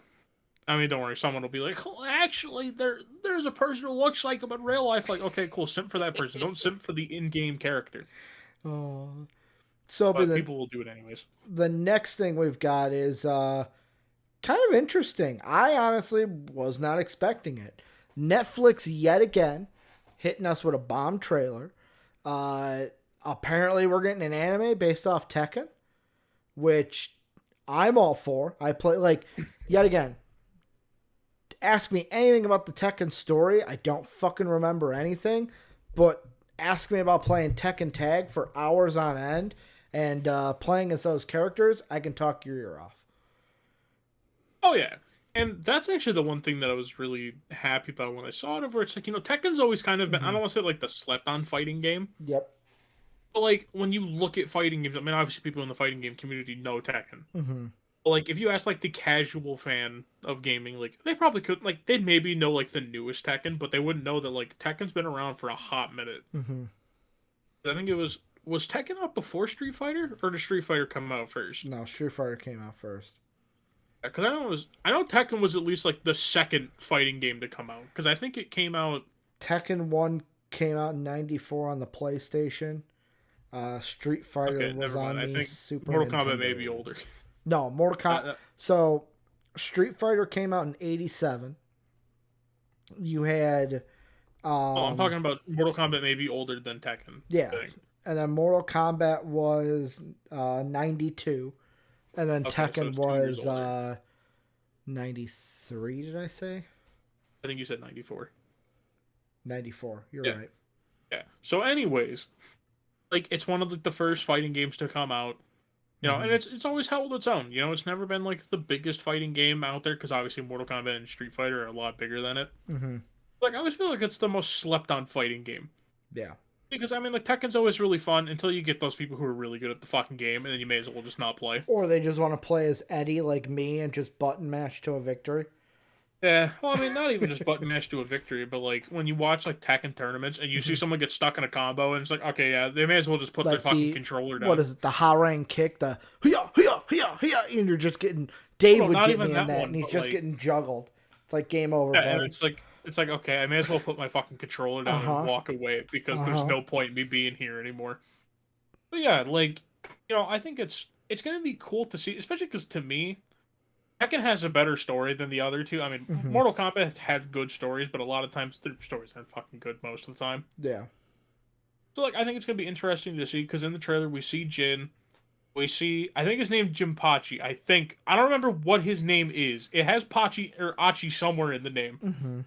Speaker 2: I mean, don't worry. Someone will be like, oh, actually, there's a person who looks like him in real life. Like, okay, cool. Simp for that person. Don't simp for the in-game character.
Speaker 1: Oh. So,
Speaker 2: but people will do it anyways.
Speaker 1: The next thing we've got is kind of interesting. I honestly was not expecting it. Netflix yet again hitting us with a bomb trailer. Apparently, we're getting an anime based off Tekken, which I'm all for. I play, like, yet again. Ask me anything about the Tekken story. I don't fucking remember anything. But ask me about playing Tekken Tag for hours on end and playing as those characters, I can talk your ear off.
Speaker 2: Oh, yeah. And that's actually the one thing that I was really happy about when I saw it, where it's like, you know, Tekken's always kind of been, I don't want to say like the slept-on fighting game.
Speaker 1: Yep.
Speaker 2: But, like, when you look at fighting games, I mean, obviously people in the fighting game community know Tekken.
Speaker 1: Mm-hmm.
Speaker 2: But, like, if you ask, like, the casual fan of gaming, like, they probably could, like, they'd maybe know, like, the newest Tekken, but they wouldn't know that, like, Tekken's been around for a hot minute.
Speaker 1: Mm-hmm.
Speaker 2: I think it was Tekken out before Street Fighter, or did Street Fighter come out first?
Speaker 1: No, Street Fighter came out first.
Speaker 2: Because I know Tekken was at least, like, the second fighting game to come out. Because I think it came out...
Speaker 1: Tekken 1 came out in 94 on the PlayStation. Street Fighter was on the Super
Speaker 2: Mortal
Speaker 1: Nintendo.
Speaker 2: Kombat may be older.
Speaker 1: No, Mortal Kombat. So, Street Fighter came out in 87. You had...
Speaker 2: I'm talking about Mortal Kombat may be older than Tekken.
Speaker 1: Yeah. And then Mortal Kombat was 92. And then Tekken was 93, did I say?
Speaker 2: I think you said 94.
Speaker 1: 94, you're right.
Speaker 2: Yeah. So anyways, like, it's one of the first fighting games to come out. You know, and it's always held its own. You know, it's never been, like, the biggest fighting game out there, because obviously Mortal Kombat and Street Fighter are a lot bigger than it.
Speaker 1: Mm-hmm.
Speaker 2: Like, I always feel like it's the most slept-on fighting game.
Speaker 1: Yeah.
Speaker 2: Because, I mean, like, Tekken's always really fun until you get those people who are really good at the fucking game, and then you may as well just not play.
Speaker 1: Or they just want to play as Eddie, like me, and just button mash to a victory.
Speaker 2: Yeah, well, I mean, not even just button mash to a victory, but, like, when you watch, like, Tekken tournaments, and you see someone get stuck in a combo, and it's like, okay, yeah, they may as well just put
Speaker 1: like
Speaker 2: their fucking controller down.
Speaker 1: What is it, the Harang kick, the hya, hya, and you're just getting. Dave
Speaker 2: Well,
Speaker 1: would
Speaker 2: not
Speaker 1: get
Speaker 2: even
Speaker 1: me in
Speaker 2: that
Speaker 1: that,
Speaker 2: one,
Speaker 1: and he's
Speaker 2: but,
Speaker 1: just
Speaker 2: like,
Speaker 1: getting juggled. It's like game over,
Speaker 2: yeah, and
Speaker 1: buddy.
Speaker 2: it's like okay, I may as well put my fucking controller
Speaker 1: Uh
Speaker 2: down and
Speaker 1: huh.
Speaker 2: walk away because
Speaker 1: Uh
Speaker 2: there's
Speaker 1: huh.
Speaker 2: no point in me being here anymore. But yeah, like, I think it's gonna be cool to see, especially because to me, Tekken has a better story than the other two. I mean,
Speaker 1: Hmm.
Speaker 2: Mortal Kombat has had good stories, but a lot of times their stories aren't fucking good most of the time.
Speaker 1: Yeah.
Speaker 2: So like, I think it's gonna be interesting to see because in the trailer we see Jin, we see I think his name's Jinpachi. I don't remember what his name is. It has Pachi or Achi somewhere in the name.
Speaker 1: Hmm.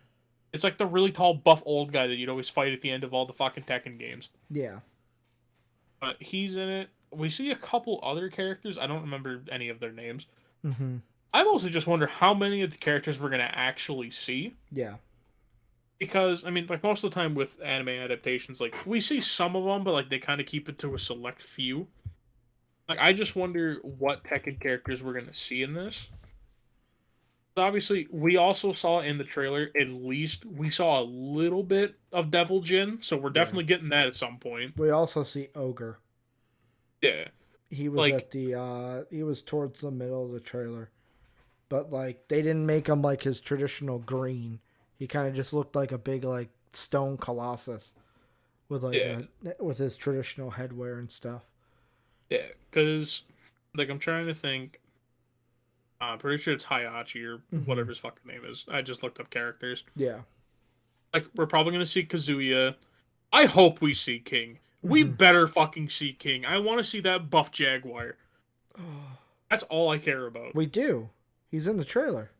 Speaker 2: It's like the really tall, buff old guy that you'd always fight at the end of all the fucking Tekken games.
Speaker 1: Yeah.
Speaker 2: But he's in it. We see a couple other characters. I don't remember any of their names.
Speaker 1: Hmm.
Speaker 2: I mostly just wonder how many of the characters we're gonna actually see.
Speaker 1: Yeah.
Speaker 2: Because I mean, like most of the time with anime adaptations, like we see some of them, but like they kind of keep it to a select few. Like I just wonder what Tekken characters we're gonna see in this. So obviously, we also saw in the trailer. At least we saw a little bit of Devil Jin, so we're
Speaker 1: Yeah.
Speaker 2: definitely getting that at some point.
Speaker 1: We also see Ogre.
Speaker 2: Yeah,
Speaker 1: He was
Speaker 2: like
Speaker 1: at the. He was towards the middle of the trailer, but like they didn't make him like his traditional green. He kind of just looked like a big like stone colossus with like
Speaker 2: yeah,
Speaker 1: with his traditional headwear and stuff.
Speaker 2: yeah. Because like I'm trying to think. I'm pretty sure it's Hayachi or
Speaker 1: Hmm.
Speaker 2: whatever his fucking name is. I just looked up characters.
Speaker 1: Yeah.
Speaker 2: Like we're probably gonna see Kazuya. I hope we see King. We
Speaker 1: Hmm.
Speaker 2: better fucking see King. I want to see that buff Jaguar.
Speaker 1: Oh,
Speaker 2: That's all I care about.
Speaker 1: we do. He's in the trailer.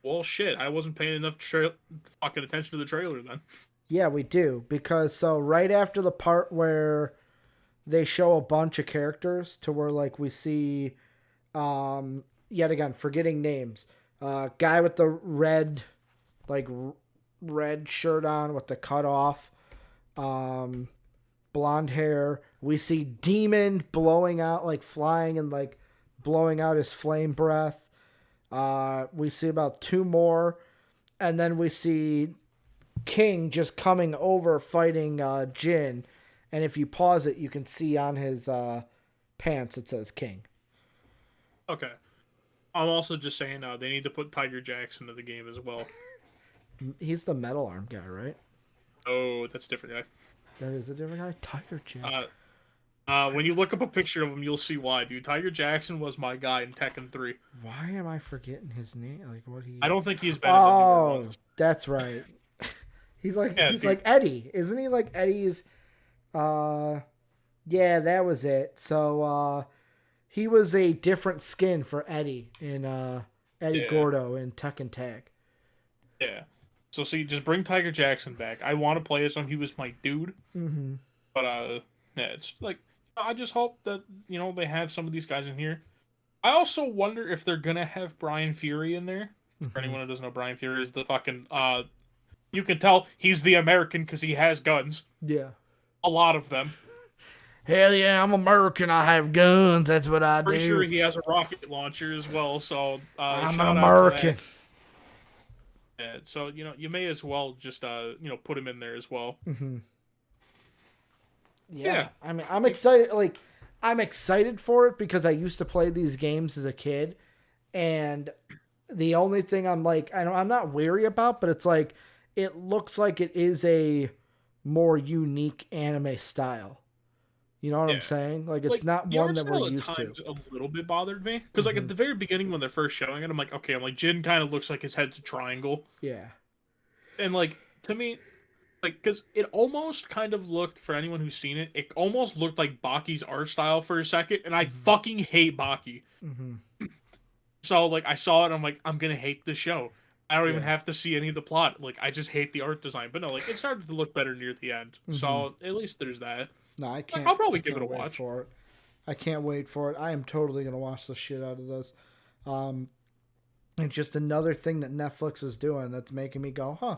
Speaker 2: Well, shit, I wasn't paying enough fucking attention to the trailer then.
Speaker 1: Yeah, we do because so right after the part where they show a bunch of characters to where like we see yet again forgetting names. Guy with the like red shirt on with the cut off um blonde hair. We see Demon blowing out like flying and like blowing out his flame breath. We see about two more and then we see King just coming over fighting Jin, and if you pause it, you can see on his pants it says King.
Speaker 2: Okay. I'm also just saying they need to put Tiger Jackson into the game as well.
Speaker 1: He's the metal arm guy, right?
Speaker 2: Oh, that's different. Yeah.
Speaker 1: That is a different guy. Tiger Jack.
Speaker 2: When you look up a picture of him, you'll see why, dude. Tiger Jackson was my guy in Tekken 3.
Speaker 1: Why am I forgetting his name? Like what he?
Speaker 2: I don't think he's been in the newer
Speaker 1: Oh,
Speaker 2: ones.
Speaker 1: that's right.
Speaker 2: Yeah,
Speaker 1: he's
Speaker 2: dude.
Speaker 1: like Eddie, isn't he? Like Eddie's. Yeah, that was it. So he was a different skin for Eddie in Eddie
Speaker 2: Yeah.
Speaker 1: Gordo in Tekken Tag.
Speaker 2: Yeah. So see, just bring Tiger Jackson back. I want to play as him. He was my dude.
Speaker 1: Mm-hmm.
Speaker 2: But yeah, it's like I just hope that they have some of these guys in here. I also wonder if they're gonna have Brian Fury in there. For anyone who doesn't know, Brian Fury is the fucking you can tell he's the American because he has guns.
Speaker 1: Yeah.
Speaker 2: A lot of them.
Speaker 1: Hell yeah, I'm American. I have guns. That's what I
Speaker 2: Pretty
Speaker 1: do.
Speaker 2: sure he has a rocket launcher as well. So
Speaker 1: I'm
Speaker 2: shout
Speaker 1: an
Speaker 2: out to
Speaker 1: American.
Speaker 2: that. Yeah, so you may as well just put him in there as well.
Speaker 1: Mm-hmm.
Speaker 2: Yeah.
Speaker 1: Yeah. I mean, I'm excited. Like, I'm excited for it because I used to play these games as a kid, and the only thing I'm not wary about, but it's like it looks like it is a more unique anime style. You know what I'm
Speaker 2: Yeah.
Speaker 1: saying? Like it's
Speaker 2: Like
Speaker 1: not
Speaker 2: the
Speaker 1: one
Speaker 2: art
Speaker 1: that
Speaker 2: style
Speaker 1: we're
Speaker 2: at
Speaker 1: used to.
Speaker 2: times a little bit bothered me because like at the very beginning when they're first showing it, I'm like, okay, I'm like Jin kind of looks like his head's a triangle,
Speaker 1: Yeah.
Speaker 2: and like to me, like because it almost kind of looked for anyone who's seen it, it almost looked like Baki's art style for a second, and I fucking hate Baki.
Speaker 1: Mm-hmm.
Speaker 2: So like I saw it, I'm like, I'm gonna hate the show. I don't even
Speaker 1: Yeah.
Speaker 2: have to see any of the plot. Like I just hate the art design. But no, like it started to look better near the end. So at least there's that.
Speaker 1: No, I
Speaker 2: Like,
Speaker 1: can't.
Speaker 2: I'll probably
Speaker 1: I
Speaker 2: give it a
Speaker 1: can't wait
Speaker 2: watch.
Speaker 1: for it. I can't wait for it. I am totally gonna watch the shit out of this. It's just another thing that Netflix is doing that's making me go, huh?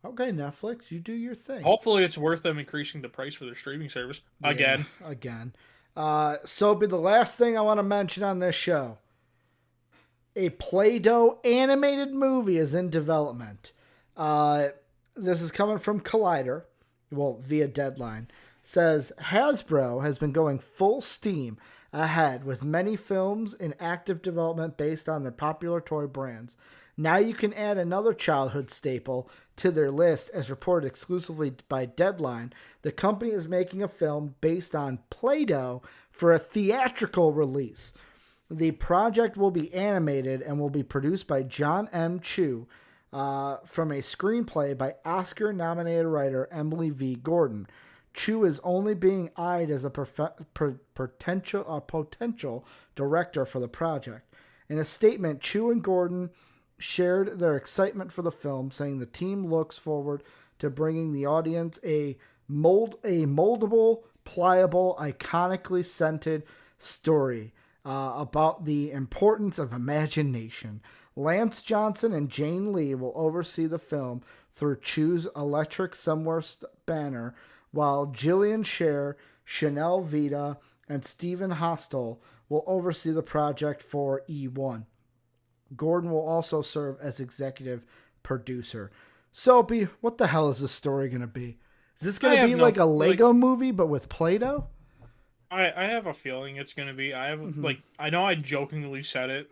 Speaker 1: Okay, Netflix, you do your thing.
Speaker 2: Hopefully, it's worth them increasing the price for their streaming service again.
Speaker 1: Yeah, again. Soapy, the last thing I want to mention on this show. A Play-Doh animated movie is in development. This is coming from Collider, well, via Deadline. Says Hasbro has been going full steam ahead with many films in active development based on their popular toy brands. Now you can add another childhood staple to their list. As reported exclusively by Deadline, the company is making a film based on Play-Doh for a theatrical release. The project will be animated and will be produced by John M. Chu from a screenplay by Oscar-nominated writer Emily V. Gordon. Chu is only being eyed as a potential director for the project. In a statement, Chu and Gordon shared their excitement for the film, saying the team looks forward to bringing the audience a moldable, pliable, iconically scented story about the importance of imagination. Lance Johnson and Jane Lee will oversee the film through Chu's Electric Somewhere banner, while Gillian Scher, Chanel Vita, and Stephen Hostel will oversee the project for E1. Gordon will also serve as executive producer. Soapy, what the hell is this story going to be? Is this going to be like a Lego movie, but with Play-Doh?
Speaker 2: I have a feeling it's going to be. I know I jokingly said it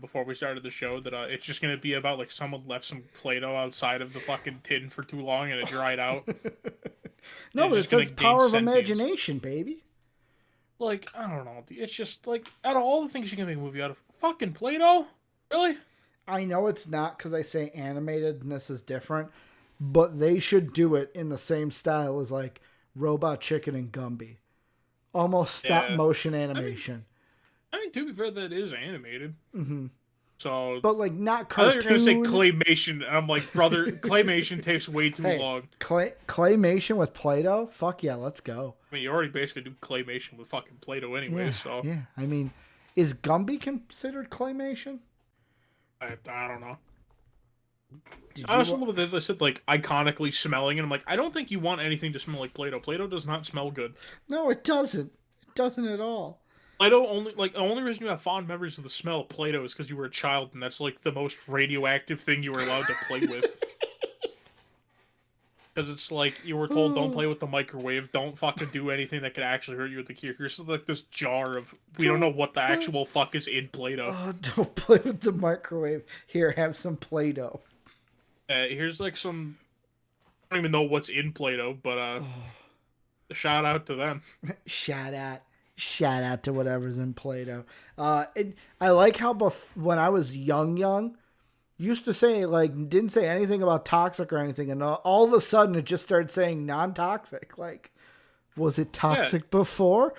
Speaker 2: before we started the show that it's just going to be about like someone left some Play-Doh outside of the fucking tin for too long and it dried out.
Speaker 1: No, but it says power of imagination, baby.
Speaker 2: Like, I don't know. It's just like, out of all the things you can make a movie out of, fucking Play-Doh? Really?
Speaker 1: I know it's not because I say animated and this is different, but they should do it in the same style as like Robot Chicken and Gumby. Almost stop motion animation.
Speaker 2: I mean, to be fair, that is animated.
Speaker 1: Mm-hmm.
Speaker 2: So,
Speaker 1: but like not cartoon.
Speaker 2: I thought you were gonna say claymation, and I'm like, brother, claymation takes way too long.
Speaker 1: Claymation with Play-Doh? Fuck yeah, let's go.
Speaker 2: I mean, you already basically do claymation with fucking Play-Doh anyway.
Speaker 1: Yeah,
Speaker 2: so
Speaker 1: yeah. I mean, is Gumby considered claymation?
Speaker 2: I don't know. I also love that they said like iconically smelling, and I'm like, I don't think you want anything to smell like Play-Doh. Play-Doh does not smell good.
Speaker 1: No, it doesn't. It doesn't at all.
Speaker 2: Play-Doh the only reason you have fond memories of the smell of Play-Doh is because you were a child, and that's like the most radioactive thing you were allowed to play with. Because it's like you were told, don't play with the microwave, don't fucking do anything that could actually hurt you with the key. Here's like this jar of we don't know what the actual fuck is in Play-Doh.
Speaker 1: Oh, don't play with the microwave. Here, have some Play-Doh.
Speaker 2: Here's like some. I don't even know what's in Play-Doh, but shout out to them.
Speaker 1: Shout out to whatever's in Play-Doh. And I like how when I was young, used to say like didn't say anything about toxic or anything, and all of a sudden it just started saying non-toxic. Like, was it toxic before?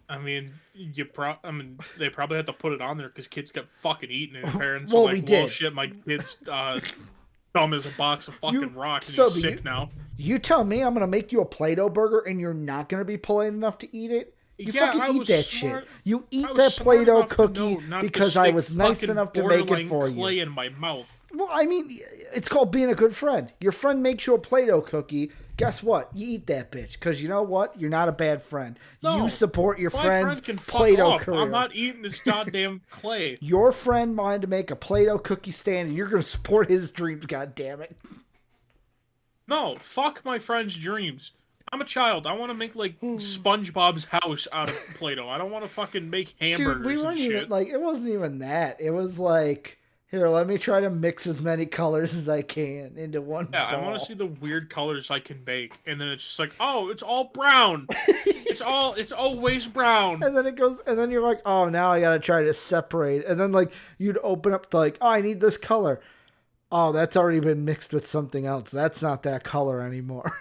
Speaker 2: I mean, they probably had to put it on there because kids kept fucking eating it. And parents
Speaker 1: well,
Speaker 2: were like, well, shit, my kid's dumb as a box of fucking rocks and he's sick now.
Speaker 1: You tell me I'm going to make you a Play-Doh burger and you're not going to be polite enough to eat it? You fucking eat that shit. You eat that Play-Doh cookie because I was nice enough to make it for you.
Speaker 2: Clay in my mouth.
Speaker 1: Well, I mean, it's called being a good friend. Your friend makes you a Play-Doh cookie. Guess what? You eat that bitch. Because you know what? You're not a bad friend. No, you support your friend's Play-Doh career.
Speaker 2: I'm not eating this goddamn clay.
Speaker 1: Your friend wanted to make a Play-Doh cookie stand, and you're going to support his dreams, goddammit.
Speaker 2: No, fuck my friend's dreams. I'm a child. I want to make, like, SpongeBob's house out of Play-Doh. I don't want to fucking make hamburgers.
Speaker 1: Dude, we weren't even, like, it wasn't even that. It was like, here, let me try to mix as many colors as I can into one ball.
Speaker 2: I want to see the weird colors I can make. And then it's just like, oh, it's all brown. it's always brown.
Speaker 1: And then it goes, and then you're like, oh, now I got to try to separate. And then, like, you'd open up to, like, oh, I need this color. Oh, that's already been mixed with something else. That's not that color anymore.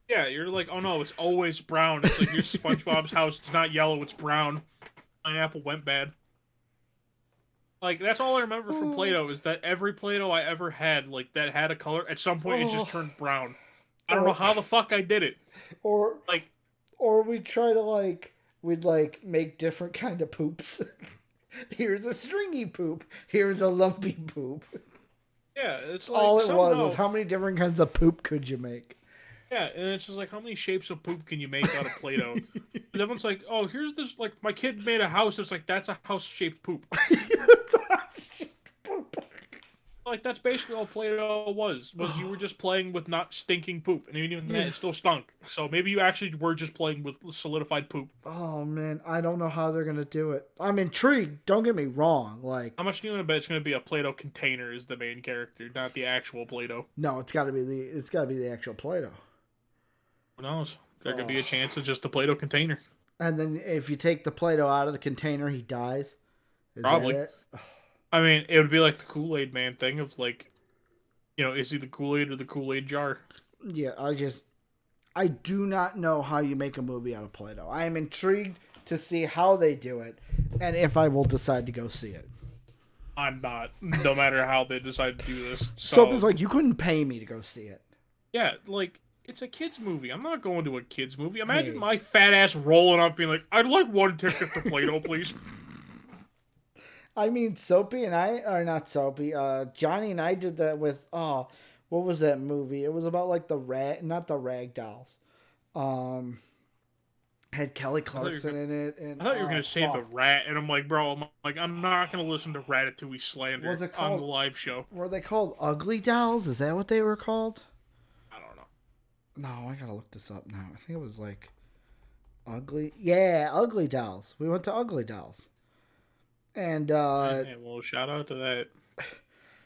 Speaker 2: Yeah, you're like, oh no, it's always brown. It's like, here's SpongeBob's house. It's not yellow, it's brown. Pineapple went bad. Like, that's all I remember from Play-Doh is that every Play-Doh I ever had, like, that had a color, at some point it just turned brown. I don't know how the fuck I did it.
Speaker 1: Or we'd try to, like, we'd, like, make different kind of poops. Here's a stringy poop. Here's a lumpy poop.
Speaker 2: Yeah, it's like,
Speaker 1: all it was how many different kinds of poop could you make?
Speaker 2: Yeah, and it's just like, how many shapes of poop can you make out of Play-Doh? And everyone's like, oh, here's this, like, my kid made a house. It's like, that's a house-shaped poop. Like, that's basically all Play-Doh was you were just playing with not stinking poop, and even that, it still stunk. So maybe you actually were just playing with solidified poop.
Speaker 1: Oh man, I don't know how they're gonna do it. I'm intrigued. Don't get me wrong. Like,
Speaker 2: How much do you want to bet it's going to be a Play-Doh container is the main character, not the actual Play-Doh?
Speaker 1: no, it's got to be the actual Play-Doh.
Speaker 2: Who knows? There could be a chance it's just a Play-Doh container.
Speaker 1: And then if you take the Play-Doh out of the container, he dies. Is
Speaker 2: Probably.
Speaker 1: that it?
Speaker 2: I mean, it would be like the Kool-Aid Man thing of like, is he the Kool-Aid or the Kool-Aid jar?
Speaker 1: Yeah, I do not know how you make a movie out of Play-Doh. I am intrigued to see how they do it, and if I will decide to go see it.
Speaker 2: I'm not, no matter how they decide to do this.
Speaker 1: So it's like, you couldn't pay me to go see it.
Speaker 2: Yeah, like, it's a kid's movie. I'm not going to a kid's movie. Imagine my fat ass rolling up being like, I'd like one ticket to Play-Doh, please.
Speaker 1: I mean, Soapy and I, or not Soapy, Johnny and I did that with, what was that movie? It was about like not the rag dolls. Had Kelly Clarkson in it. And,
Speaker 2: I thought you were going to say the rat, and I'm like, bro, I'm not going to listen to Ratatouille slander on the live show.
Speaker 1: Were they called Ugly Dolls? Is that what they were called?
Speaker 2: I don't know.
Speaker 1: No, I gotta look this up now. I think it was like Ugly. Yeah, Ugly Dolls. We went to Ugly Dolls. And
Speaker 2: well, shout out to that.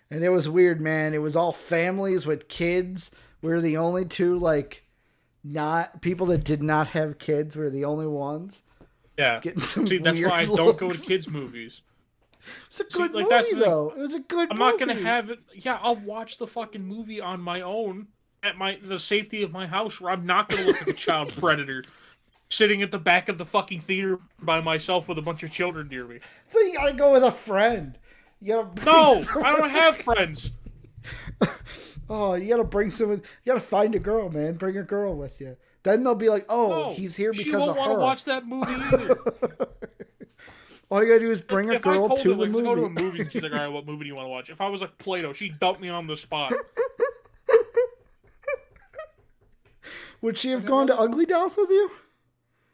Speaker 1: And it was weird, man. It was all families with kids. We were the only two, like, not people that did not have kids. We were the only ones.
Speaker 2: Yeah. See, that's why I don't go to kids' movies.
Speaker 1: It's a good movie, though. It was a good movie.
Speaker 2: I'm not gonna have it. Yeah, I'll watch the fucking movie on my own at the safety of my house, where I'm not gonna look at the child predator sitting at the back of the fucking theater by myself with a bunch of children near me.
Speaker 1: So you gotta go with a friend. I
Speaker 2: don't have friends.
Speaker 1: Oh, you gotta bring someone. You gotta find a girl, man. Bring a girl with you. Then they'll be like, "Oh, he's here because of her." She won't want to
Speaker 2: watch that movie either.
Speaker 1: All you gotta do is bring a girl to the movie.
Speaker 2: Go to a movie, and she's like, "All right, what movie do you want to watch?" If I was like Play-Doh, she'd dump me on the spot.
Speaker 1: Would she have gone to Ugly Dolls with you?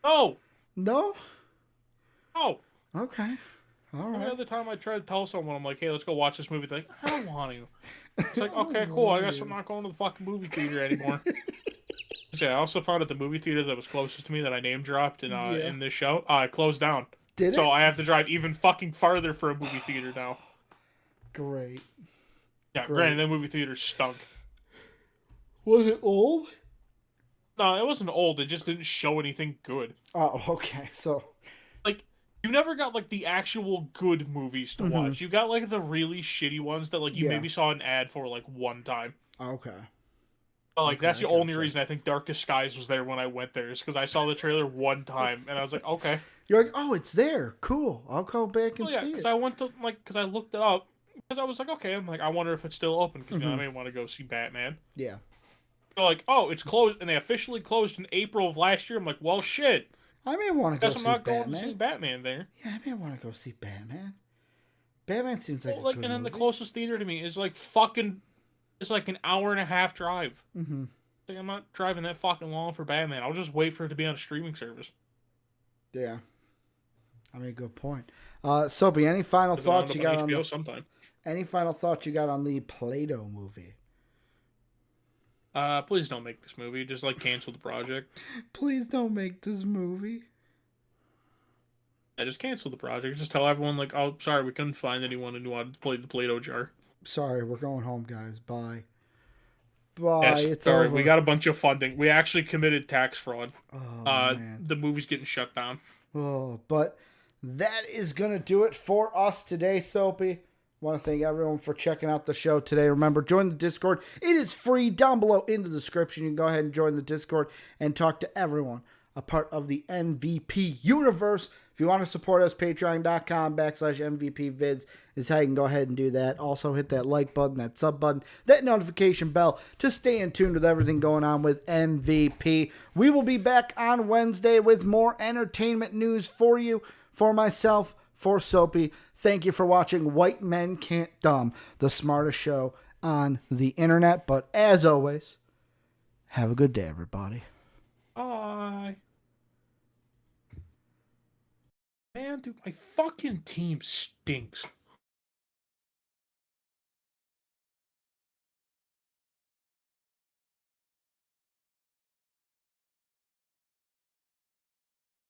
Speaker 2: No.
Speaker 1: No?
Speaker 2: No.
Speaker 1: Okay. All right.
Speaker 2: Every other time I try to tell someone, I'm like, hey, let's go watch this movie. They're like, I don't want to. It's like, okay, cool. I guess I'm not going to the fucking movie theater anymore. Yeah, I also found at the movie theater that was closest to me that I name dropped in this show, it closed down.
Speaker 1: Did it?
Speaker 2: So I have to drive even fucking farther for a movie theater now.
Speaker 1: Great.
Speaker 2: Yeah, granted, that movie theater stunk.
Speaker 1: Was it old?
Speaker 2: No, it wasn't old. It just didn't show anything good.
Speaker 1: Oh, okay. So,
Speaker 2: like, you never got, like, the actual good movies to watch. You got, like, the really shitty ones that, like, you maybe saw an ad for, like, one time.
Speaker 1: Okay.
Speaker 2: But, like, that's the only reason I think Darkest Skies was there when I went there, is because I saw the trailer one time, and I was like, okay.
Speaker 1: You're like, oh, it's there. Cool. I'll go back and see it.
Speaker 2: Because I went to, like, because I looked it up, because I was like, okay, I'm like, I wonder if it's still open, because, I may want to go see Batman.
Speaker 1: Yeah.
Speaker 2: They're like, oh, it's closed, and they officially closed in April of last year. I'm like, well, shit.
Speaker 1: I may want to go see Batman.
Speaker 2: Guess I'm not going to see Batman there.
Speaker 1: Yeah, I may want to go see Batman. Batman seems like a good
Speaker 2: and then
Speaker 1: movie.
Speaker 2: the closest theater to me is like fucking, it's like an hour and a half drive.
Speaker 1: Mm-hmm.
Speaker 2: Like, I'm not driving that fucking long for Batman. I'll just wait for it to be on a streaming service.
Speaker 1: Yeah. I mean, good point. Soapy, any final thoughts you got on
Speaker 2: HBO sometime?
Speaker 1: Any final thoughts you got on the Play-Doh movie?
Speaker 2: Please don't make this movie. Just, like, cancel the project.
Speaker 1: Please don't make this movie.
Speaker 2: Yeah, just cancel the project. Just tell everyone, like, oh, sorry, we couldn't find anyone who wanted to play the Play-Doh jar.
Speaker 1: Sorry, we're going home, guys. Bye. Bye.
Speaker 2: Yes,
Speaker 1: it's
Speaker 2: sorry,
Speaker 1: over.
Speaker 2: we got a bunch of funding. We actually committed tax fraud.
Speaker 1: Oh, man.
Speaker 2: The movie's getting shut down.
Speaker 1: Oh, but that is going to do it for us today, Soapy. Want to thank everyone for checking out the show today. Remember, join the Discord. It is free down below in the description. You can go ahead and join the Discord and talk to everyone, a part of the MVP universe. If you want to support us, patreon.com/MVPvids is how you can go ahead and do that. Also, hit that like button, that sub button, that notification bell to stay in tune with everything going on with MVP. We will be back on Wednesday with more entertainment news for you, for myself, for Soapy. Thank you for watching White Men Can't Dumb, the smartest show on the internet. But as always, have a good day, everybody.
Speaker 2: Bye. Man, dude, my fucking team stinks.